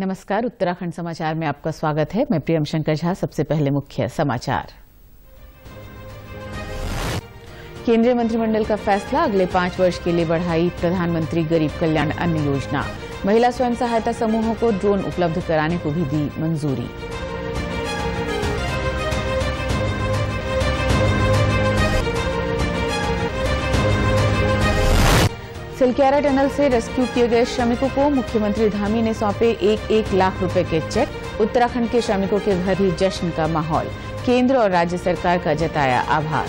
नमस्कार, उत्तराखंड समाचार में आपका स्वागत है। मैं प्रियम शंकर झा। सबसे पहले मुख्य समाचार। केंद्रीय मंत्रिमंडल का फैसला, अगले 5 वर्ष के लिए बढ़ाई प्रधानमंत्री गरीब कल्याण अन्न योजना। महिला स्वयं सहायता समूहों को ड्रोन उपलब्ध कराने को भी दी मंजूरी। सिलक्यारा टनल से रेस्क्यू किए गए श्रमिकों को मुख्यमंत्री धामी ने सौंपे 1-1 लाख रुपए के चेक। उत्तराखंड के श्रमिकों के घर भी जश्न का माहौल। केंद्र और राज्य सरकार का जताया आभार।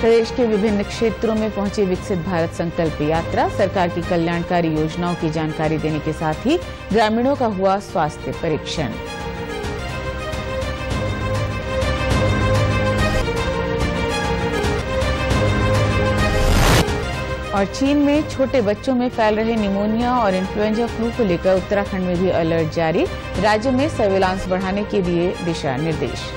प्रदेश के विभिन्न क्षेत्रों में पहुंची विकसित भारत संकल्प यात्रा। सरकार की कल्याणकारी योजनाओं की जानकारी देने के साथ ही ग्रामीणों का हुआ स्वास्थ्य परीक्षण। और चीन में छोटे बच्चों में फैल रहे निमोनिया और इन्फ्लुएंजा फ्लू को लेकर उत्तराखंड में भी अलर्ट जारी। राज्य में सर्विलांस बढ़ाने के दिए दिशा निर्देश।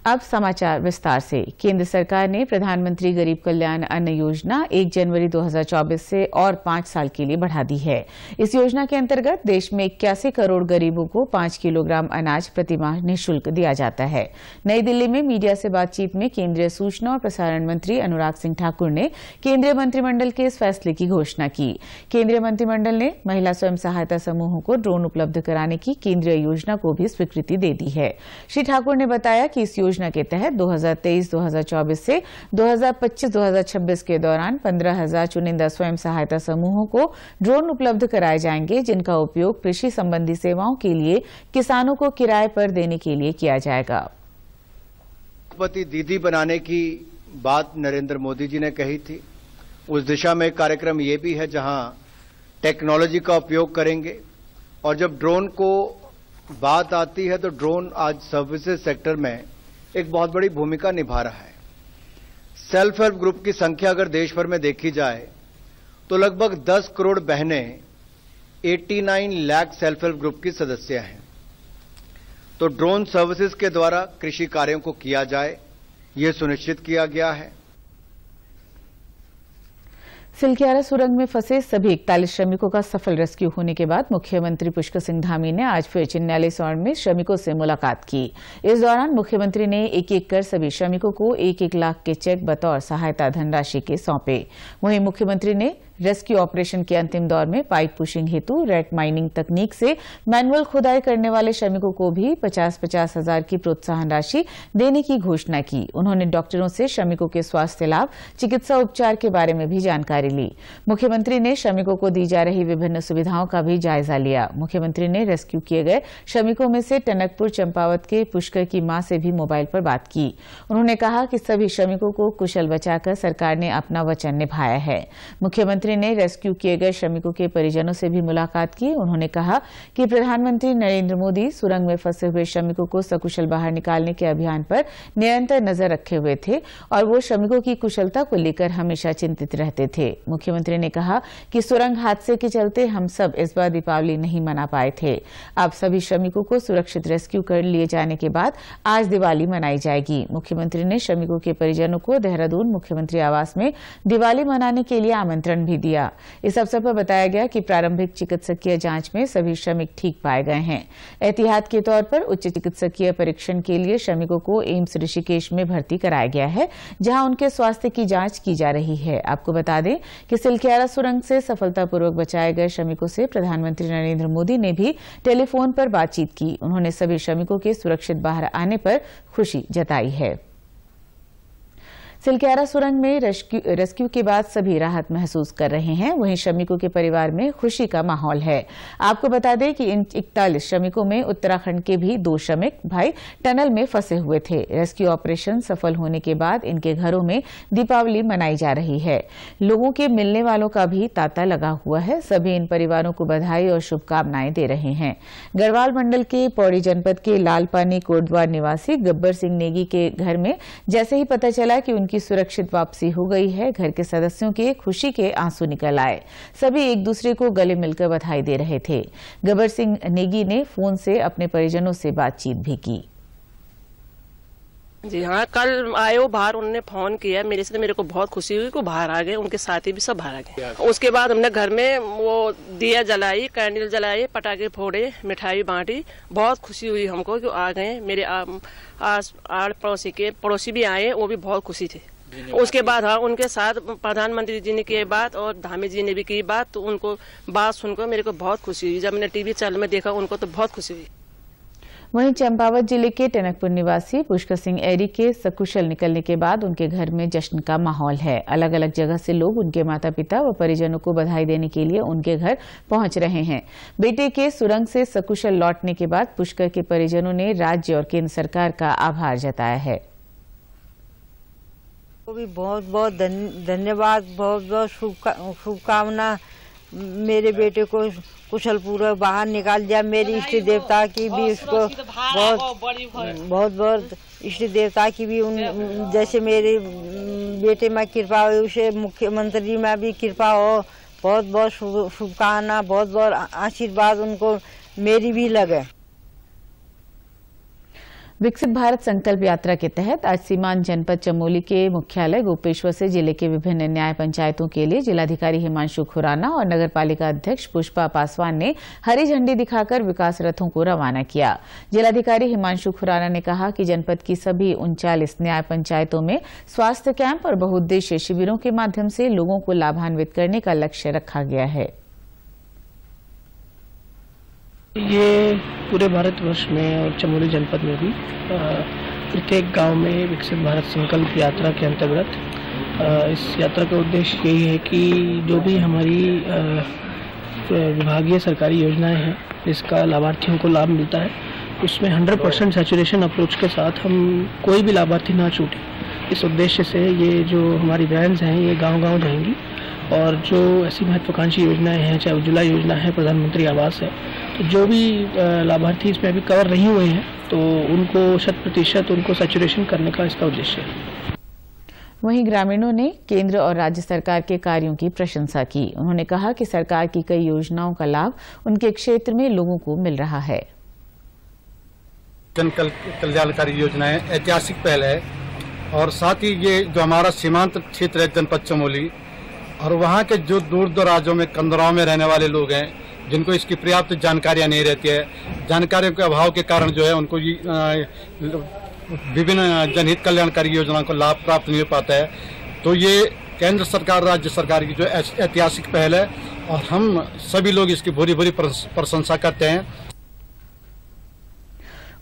अब समाचार विस्तार से। केंद्र सरकार ने प्रधानमंत्री गरीब कल्याण अन्न योजना 1 जनवरी 2024 से और 5 साल के लिए बढ़ा दी है। इस योजना के अंतर्गत देश में 81 करोड़ गरीबों को 5 किलोग्राम अनाज प्रतिमाह निःशुल्क दिया जाता है। नई दिल्ली में मीडिया से बातचीत में केंद्रीय सूचना और प्रसारण मंत्री अनुराग सिंह ठाकुर ने केंद्रीय मंत्रिमंडल के इस फैसले की घोषणा की। केंद्रीय मंत्रिमंडल ने महिला स्वयं सहायता समूहों को ड्रोन उपलब्ध कराने की केंद्रीय योजना को भी स्वीकृति दे दी है। श्री ठाकुर ने बताया कि इस योजना के तहत 2023-2024 से 2025-2026 के दौरान 15,000 चुनिंदा स्वयं सहायता समूहों को ड्रोन उपलब्ध कराए जाएंगे, जिनका उपयोग कृषि संबंधी सेवाओं के लिए किसानों को किराए पर देने के लिए किया जाएगा। पति दीदी बनाने की बात नरेंद्र मोदी जी ने कही थी। उस दिशा में एक कार्यक्रम ये भी है जहां टेक्नोलॉजी का उपयोग करेंगे। और जब ड्रोन को बात आती है तो ड्रोन आज सर्विसेज सेक्टर में एक बहुत बड़ी भूमिका निभा रहा है। सेल्फ हेल्प ग्रुप की संख्या अगर देश भर में देखी जाए तो लगभग 10 करोड़ बहनें 89 लाख सेल्फ हेल्प ग्रुप की सदस्य हैं। तो ड्रोन सर्विसेज के द्वारा कृषि कार्यों को किया जाए, ये सुनिश्चित किया गया है। सिलक्यारा सुरंग में फंसे सभी 41 श्रमिकों का सफल रेस्क्यू होने के बाद मुख्यमंत्री पुष्कर सिंह धामी ने आज फिर चिन्यालीसौड़ में श्रमिकों से मुलाकात की। इस दौरान मुख्यमंत्री ने एक-एक कर सभी श्रमिकों को 1-1 लाख के चेक बतौर सहायता धनराशि के सौंपे। वहीं मुख्यमंत्री ने रेस्क्यू ऑपरेशन के अंतिम दौर में पाइप पुशिंग हेतु रेट माइनिंग तकनीक से मैनुअल खुदाई करने वाले श्रमिकों को भी 50-50 हजार की प्रोत्साहन राशि देने की घोषणा की। उन्होंने डॉक्टरों से श्रमिकों के स्वास्थ्य लाभ, चिकित्सा उपचार के बारे में भी जानकारी ली। मुख्यमंत्री ने श्रमिकों को दी जा रही विभिन्न सुविधाओं का भी जायजा लिया। मुख्यमंत्री ने रेस्क्यू किए गए श्रमिकों में से टनकपुर चंपावत के पुष्कर की मां से भी मोबाइल पर बात की। उन्होंने कहा कि सभी श्रमिकों को कुशल बचाकर सरकार ने अपना वचन निभाया है। मुख्यमंत्री ने रेस्क्यू किए गए श्रमिकों के परिजनों से भी मुलाकात की। उन्होंने कहा कि प्रधानमंत्री नरेंद्र मोदी सुरंग में फंसे हुए श्रमिकों को सकुशल बाहर निकालने के अभियान पर निरंतर नजर रखे हुए थे और वो श्रमिकों की कुशलता को लेकर हमेशा चिंतित रहते थे। मुख्यमंत्री ने कहा कि सुरंग हादसे के चलते हम सब इस बार दीपावली नहीं मना पाए थे। अब सभी श्रमिकों को सुरक्षित रेस्क्यू कर लिए जाने के बाद आज दिवाली मनाई जाएगी। मुख्यमंत्री ने श्रमिकों के परिजनों को देहरादून मुख्यमंत्री आवास में दिवाली मनाने के लिए आमंत्रण भी दिया। इस अवसर पर बताया गया कि प्रारंभिक चिकित्सकीय जांच में सभी श्रमिक ठीक पाए गए हैं। एहतियात के तौर पर उच्च चिकित्सकीय परीक्षण के लिए श्रमिकों को एम्स ऋषिकेश में भर्ती कराया गया है, जहां उनके स्वास्थ्य की जांच की जा रही है। आपको बता दें कि सिलक्यारा सुरंग से सफलतापूर्वक बचाए गए श्रमिकों से प्रधानमंत्री नरेंद्र मोदी ने भी टेलीफोन पर बातचीत की। उन्होंने सभी श्रमिकों के सुरक्षित बाहर आने पर खुशी जताई है। सिलक्यारा सुरंग में रेस्क्यू के बाद सभी राहत महसूस कर रहे हैं। वहीं श्रमिकों के परिवार में खुशी का माहौल है। आपको बता दें कि इन 41 श्रमिकों में उत्तराखंड के भी 2 श्रमिक भाई टनल में फंसे हुए थे। रेस्क्यू ऑपरेशन सफल होने के बाद इनके घरों में दीपावली मनाई जा रही है। लोगों के मिलने वालों का भी तांता लगा हुआ है। सभी इन परिवारों को बधाई और शुभकामनाएं दे रहे हैं। गढ़वाल मंडल के पौड़ी जनपद के लालपानी कोटद्वार निवासी गब्बर सिंह नेगी के घर में जैसे ही पता चला कि उनकी सुरक्षित वापसी हो गई है, घर के सदस्यों के खुशी के आंसू निकल आए। सभी एक दूसरे को गले मिलकर बधाई दे रहे थे। गब्बर सिंह नेगी ने फोन से अपने परिजनों से बातचीत भी की। जी हाँ, कल आए हो बाहर, उन्होंने फोन किया मेरे से, तो मेरे को बहुत खुशी हुई कि बाहर आ गए, उनके साथी भी सब बाहर आ गए। उसके बाद हमने घर में वो दिया जलाई, कैंडल जलाई, पटाखे फोड़े, मिठाई बांटी, बहुत खुशी हुई हमको कि आ गए। मेरे आड़ पड़ोसी भी आए, वो भी बहुत खुशी थे। उसके बाद हाँ, उनके साथ प्रधानमंत्री जी ने की बात और धामी जी ने भी की बात, तो उनको बात सुनकर मेरे को बहुत खुशी हुई। जब मैंने टीवी चैनल में देखा उनको तो बहुत खुशी हुई। वहीं चंपावत जिले के टनकपुर निवासी पुष्कर सिंह एरी के सकुशल निकलने के बाद उनके घर में जश्न का माहौल है। अलग अलग जगह से लोग उनके माता पिता व परिजनों को बधाई देने के लिए उनके घर पहुंच रहे हैं। बेटे के सुरंग से सकुशल लौटने के बाद पुष्कर के परिजनों ने राज्य और केंद्र सरकार का आभार जताया है। भी बहुत बहुत धन्यवाद, बहुत बहुत शुभकामना। मेरे बेटे को कुशल पूर्वक बाहर निकाल दिया। मेरी इष्ट देवता की भी उसको बहुत बहुत इष्ट देवता की भी उन जैसे मेरे बेटे में कृपा हो, उसे मुख्यमंत्री में भी कृपा हो। बहुत बहुत शुभकामना, बहुत बहुत आशीर्वाद उनको मेरी भी लगे। विकसित भारत संकल्प यात्रा के तहत आज सीमांत जनपद चमोली के मुख्यालय गोपेश्वर से जिले के विभिन्न न्याय पंचायतों के लिए जिलाधिकारी हिमांशु खुराना और नगरपालिका अध्यक्ष पुष्पा पासवान ने हरी झंडी दिखाकर विकास रथों को रवाना किया। जिलाधिकारी हिमांशु खुराना ने कहा कि जनपद की सभी 39 न्याय पंचायतों में स्वास्थ्य कैंप और बहुउद्देशीय शिविरों के माध्यम से लोगों को लाभान्वित करने का लक्ष्य रखा गया है। ये पूरे भारतवर्ष में और चमोली जनपद में भी प्रत्येक गांव में विकसित भारत संकल्प यात्रा के अंतर्गत इस यात्रा का उद्देश्य यही है कि जो भी हमारी विभागीय सरकारी योजनाएं हैं जिसका लाभार्थियों को लाभ मिलता है उसमें 100% सैचुरेशन अप्रोच के साथ हम कोई भी लाभार्थी ना छूटे। इस उद्देश्य से ये जो हमारी वैन्स हैं ये गांव-गांव जाएंगी और जो ऐसी महत्वाकांक्षी योजनाएं हैं, चाहे उज्ज्वला योजना है, प्रधानमंत्री आवास है, तो जो भी लाभार्थी इसमें अभी कवर नहीं हुए हैं तो उनको 100% उनको सैचुरेशन करने का इसका उद्देश्य है। वहीं ग्रामीणों ने केंद्र और राज्य सरकार के कार्यों की प्रशंसा की। उन्होंने कहा कि सरकार की कई योजनाओं का लाभ उनके क्षेत्र में लोगों को मिल रहा है। जन कल्याणकारी योजनाएं ऐतिहासिक पहल है और साथ ही ये जो हमारा सीमांत क्षेत्र है जनपद चमोली और वहाँ के जो दूर दराजों में कंदराओं में रहने वाले लोग हैं जिनको इसकी पर्याप्त जानकारियाँ नहीं रहती है, जानकारियों के अभाव के कारण जो है उनको विभिन्न जनहित कल्याणकारी योजनाओं का लाभ प्राप्त नहीं हो पाता है। तो ये केंद्र सरकार राज्य सरकार की जो ऐतिहासिक पहल है और हम सभी लोग इसकी भूरी भूरी प्रशंसा करते हैं।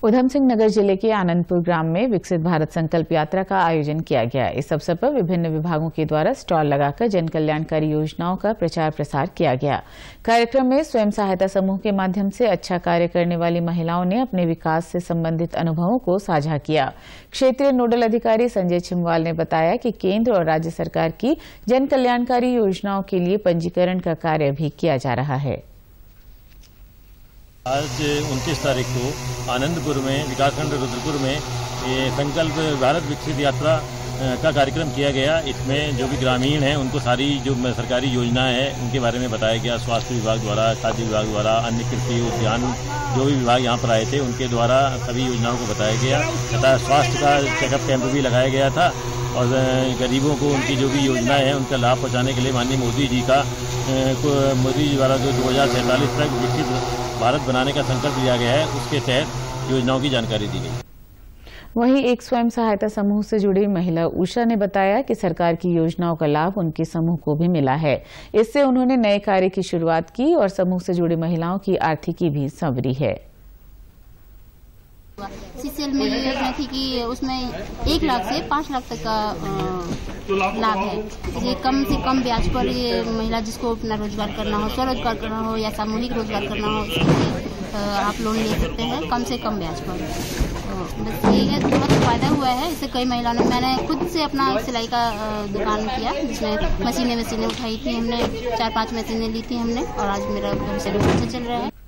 उधम सिंह नगर जिले के आनंदपुर ग्राम में विकसित भारत संकल्प यात्रा का आयोजन किया गया। इस अवसर पर विभिन्न विभागों के द्वारा स्टॉल लगाकर जन कल्याणकारी योजनाओं का प्रचार प्रसार किया गया। कार्यक्रम में स्वयं सहायता समूह के माध्यम से अच्छा कार्य करने वाली महिलाओं ने अपने विकास से संबंधित अनुभवों को साझा किया। क्षेत्रीय नोडल अधिकारी संजय छिमवाल ने बताया कि केंद्र और राज्य सरकार की जन कल्याणकारी योजनाओं के लिए पंजीकरण का कार्य भी किया जा रहा है। आज 29 तारीख को आनंदपुर में विकासखंड रुद्रपुर में ये संकल्प भारत विकसित यात्रा का कार्यक्रम किया गया। इसमें जो भी ग्रामीण हैं उनको सारी जो सरकारी योजनाएं हैं उनके बारे में बताया गया। स्वास्थ्य विभाग द्वारा, खाद्य विभाग द्वारा, अन्य कृषि उद्यान जो भी विभाग यहाँ पर आए थे उनके द्वारा सभी योजनाओं को बताया गया तथा स्वास्थ्य का चेकअप कैंप भी लगाया गया था और गरीबों को उनकी जो भी योजनाएं हैं उनका लाभ पहुँचाने के लिए माननीय मोदी जी द्वारा जो 2047 तक विकसित भारत बनाने का संकल्प लिया गया है उसके तहत योजनाओं की जानकारी दी गई। वहीं एक स्वयं सहायता समूह से जुड़ी महिला उषा ने बताया कि सरकार की योजनाओं का लाभ उनके समूह को भी मिला है। इससे उन्होंने नए कार्य की शुरुआत की और समूह से जुड़ी महिलाओं की आर्थिकी भी संवरी है। सीसीएल में ये योजना थी कि उसमें 1 लाख से 5 लाख तक का लाभ है। ये कम से कम ब्याज पर ये महिला जिसको अपना रोजगार करना हो, स्वरोजगार करना हो या सामूहिक रोजगार करना हो, आप लोन ले सकते हैं कम से कम ब्याज पर। बस ये है, बहुत फायदा हुआ है इससे कई महिलाओं ने। मैंने खुद से अपना सिलाई का दुकान किया जिसमें मशीनें उठाई थी हमने, 4-5 मशीनें ली थी हमने और आज मेरा व्यवसाय अच्छा चल रहा है।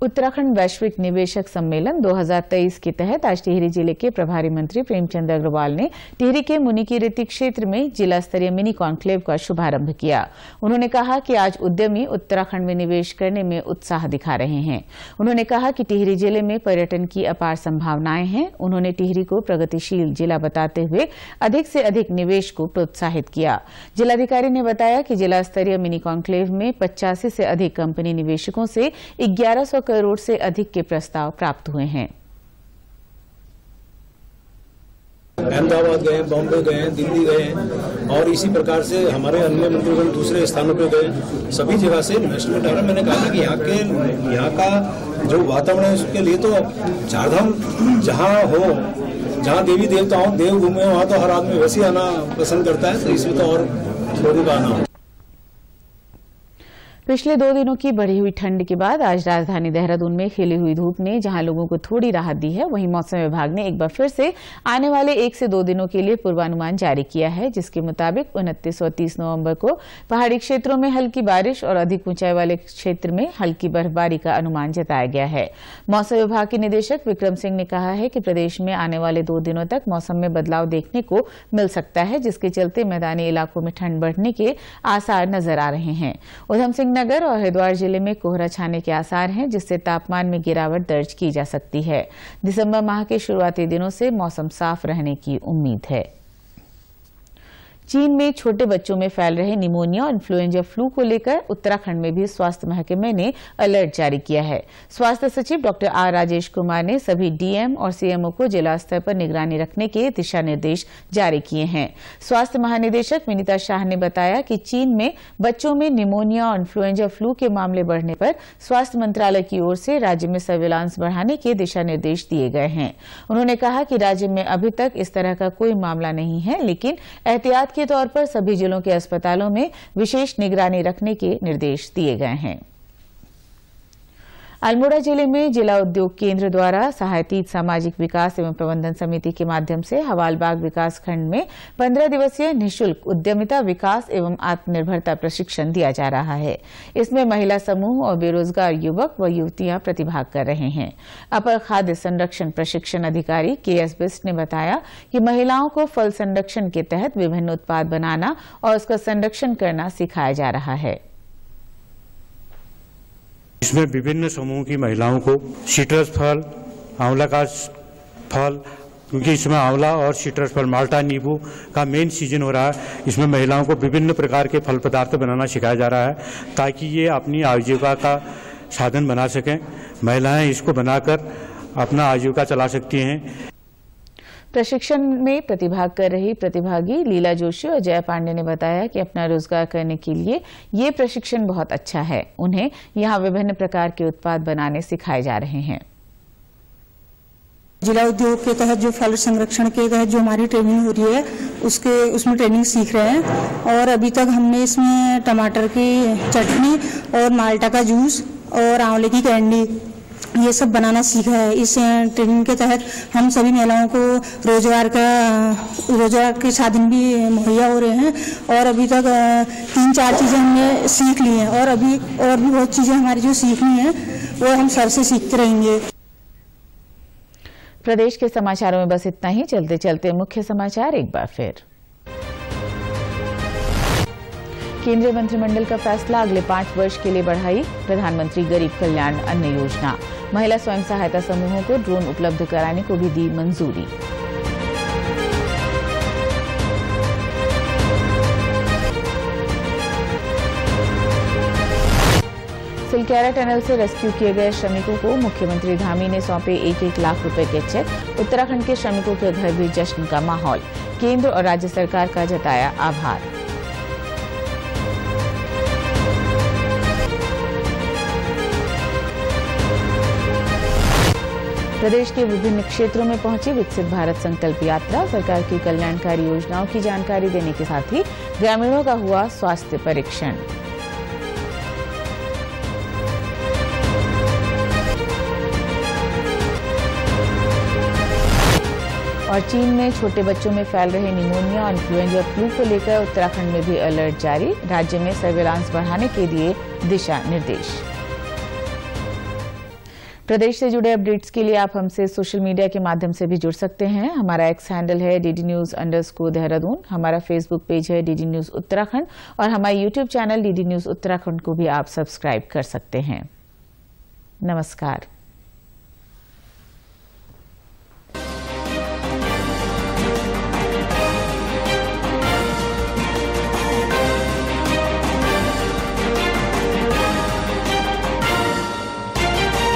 उत्तराखंड वैश्विक निवेशक सम्मेलन 2023 के तहत आज टिहरी जिले के प्रभारी मंत्री प्रेमचंद अग्रवाल ने टिहरी के मुनिकीरेती क्षेत्र में जिला स्तरीय मिनी कॉन्क्लेव का शुभारंभ किया। उन्होंने कहा कि आज उद्यमी उत्तराखंड में निवेश करने में उत्साह दिखा रहे हैं। उन्होंने कहा कि टिहरी जिले में पर्यटन की अपार संभावनाएं हैं। उन्होंने टिहरी को प्रगतिशील जिला बताते हुए अधिक से अधिक निवेश को प्रोत्साहित किया। जिलाधिकारी ने बताया कि जिला स्तरीय मिनी कॉन्क्लेव में 85 से अधिक कंपनी निवेशकों से 1100 करोड़ से अधिक के प्रस्ताव प्राप्त हुए हैं। अहमदाबाद गए, बॉम्बे गए, दिल्ली गए और इसी प्रकार से हमारे अन्य मंत्रीगण दूसरे स्थानों पे गए। सभी जगह से इन्वेस्टमेंट आ रहा है। मैंने कहा कि यहाँ का जो वातावरण है उसके लिए तो चारधाम जहाँ देवी देवता हो, देव घूमे वहाँ तो हर आदमी वैसे आना पसंद करता है, तो इसमें तो और थोड़ी आना हो। पिछले 2 दिनों की बढ़ी हुई ठंड के बाद आज राजधानी देहरादून में खिली हुई धूप ने जहां लोगों को थोड़ी राहत दी है, वहीं मौसम विभाग ने एक बार फिर से आने वाले 1 से 2 दिनों के लिए पूर्वानुमान जारी किया है, जिसके मुताबिक 29 और 30 नवंबर को पहाड़ी क्षेत्रों में हल्की बारिश और अधिक ऊंचाई वाले क्षेत्र में हल्की बर्फबारी का अनुमान जताया गया है। मौसम विभाग के निदेशक विक्रम सिंह ने कहा है कि प्रदेश में आने वाले 2 दिनों तक मौसम में बदलाव देखने को मिल सकता है, जिसके चलते मैदानी इलाकों में ठंड बढ़ने के आसार नजर आ रहे हैं। उधम सिंह नगर और हरिद्वार जिले में कोहरा छाने के आसार हैं, जिससे तापमान में गिरावट दर्ज की जा सकती है। दिसंबर माह के शुरुआती दिनों से मौसम साफ रहने की उम्मीद है। चीन में छोटे बच्चों में फैल रहे निमोनिया और इन्फ्लुएंजा फ्लू को लेकर उत्तराखंड में भी स्वास्थ्य महकमे ने अलर्ट जारी किया है। स्वास्थ्य सचिव डॉक्टर आर राजेश कुमार ने सभी डीएम और सीएमओ को जिला स्तर पर निगरानी रखने के दिशा निर्देश जारी किए हैं। स्वास्थ्य महानिदेशक विनीता शाह ने बताया कि चीन में बच्चों में निमोनिया और इन्फ्लुएंजा फ्लू के मामले बढ़ने पर स्वास्थ्य मंत्रालय की ओर से राज्य में सर्विलांस बढ़ाने के दिशा निर्देश दिए गए हैं। उन्होंने कहा कि राज्य में अभी तक इस तरह का कोई मामला नहीं है, लेकिन एहतियात के तौर पर सभी जिलों के अस्पतालों में विशेष निगरानी रखने के निर्देश दिए गए हैं। अल्मोड़ा जिले में जिला उद्योग केंद्र द्वारा सहायतित सामाजिक विकास एवं प्रबंधन समिति के माध्यम से हवालबाग विकास खंड में 15 दिवसीय निःशुल्क उद्यमिता विकास एवं आत्मनिर्भरता प्रशिक्षण दिया जा रहा है। इसमें महिला समूह और बेरोजगार युवक व युवतियां प्रतिभाग कर रहे हैं। अपर खाद्य संरक्षण प्रशिक्षण अधिकारी KS बिस्ट ने बताया कि महिलाओं को फल संरक्षण के तहत विभिन्न उत्पाद बनाना और उसका संरक्षण करना सिखाया जा रहा है। इसमें विभिन्न समूह की महिलाओं को सिट्रस फल, आंवला का फल, क्योंकि इसमें आंवला और सिट्रस फल, माल्टा नींबू का मेन सीजन हो रहा है, इसमें महिलाओं को विभिन्न प्रकार के फल पदार्थ बनाना सिखाया जा रहा है ताकि ये अपनी आजीविका का साधन बना सकें। महिलाएं इसको बनाकर अपना आजीविका चला सकती हैं। प्रशिक्षण में प्रतिभाग कर रही प्रतिभागी लीला जोशी और जया पांडे ने बताया कि अपना रोजगार करने के लिए ये प्रशिक्षण बहुत अच्छा है। उन्हें यहाँ विभिन्न प्रकार के उत्पाद बनाने सिखाए जा रहे हैं। जिला उद्योग के तहत जो फल संरक्षण के तहत जो हमारी ट्रेनिंग हो रही है उसमें ट्रेनिंग सीख रहे हैं और अभी तक हमने इसमें टमाटर की चटनी और माल्टा का जूस और आंवले की कैंडी ये सब बनाना सीखा है। इस ट्रेनिंग के तहत हम सभी महिलाओं को रोजगार के साधन भी मुहैया हो रहे हैं और अभी तक 3-4 चीजें हमने सीख ली हैं और अभी और भी बहुत चीजें हमारी जो सीखनी है वो हम सर से सीखते रहेंगे। प्रदेश के समाचारों में बस इतना ही। चलते चलते मुख्य समाचार एक बार फिर। केंद्रीय मंत्रिमंडल का फैसला, अगले 5 वर्ष के लिए बढ़ाई प्रधानमंत्री गरीब कल्याण अन्न योजना। महिला स्वयं सहायता समूहों को ड्रोन उपलब्ध कराने को भी दी मंजूरी। सिलक्यारा टनल से रेस्क्यू किए गए श्रमिकों को मुख्यमंत्री धामी ने सौंपे 1-1 लाख रुपए के चेक। उत्तराखंड के श्रमिकों के घर भी जश्न का माहौल। केंद्र और राज्य सरकार का जताया आभार। प्रदेश के विभिन्न क्षेत्रों में पहुंची विकसित भारत संकल्प यात्रा। सरकार की कल्याणकारी योजनाओं की जानकारी देने के साथ ही ग्रामीणों का हुआ स्वास्थ्य परीक्षण। और चीन में छोटे बच्चों में फैल रहे निमोनिया और इन्फ्लुएंजा फ्लू को लेकर उत्तराखंड में भी अलर्ट जारी। राज्य में सर्विलांस बढ़ाने के दिए दिशा निर्देश। प्रदेश से जुड़े अपडेट्स के लिए आप हमसे सोशल मीडिया के माध्यम से भी जुड़ सकते हैं। हमारा एक्स हैंडल है DD News_देहरादून, हमारा फेसबुक पेज है DD News उत्तराखंड और हमारे YouTube channel DD News Uttarakhand को भी आप सब्सक्राइब कर सकते हैं। नमस्कार।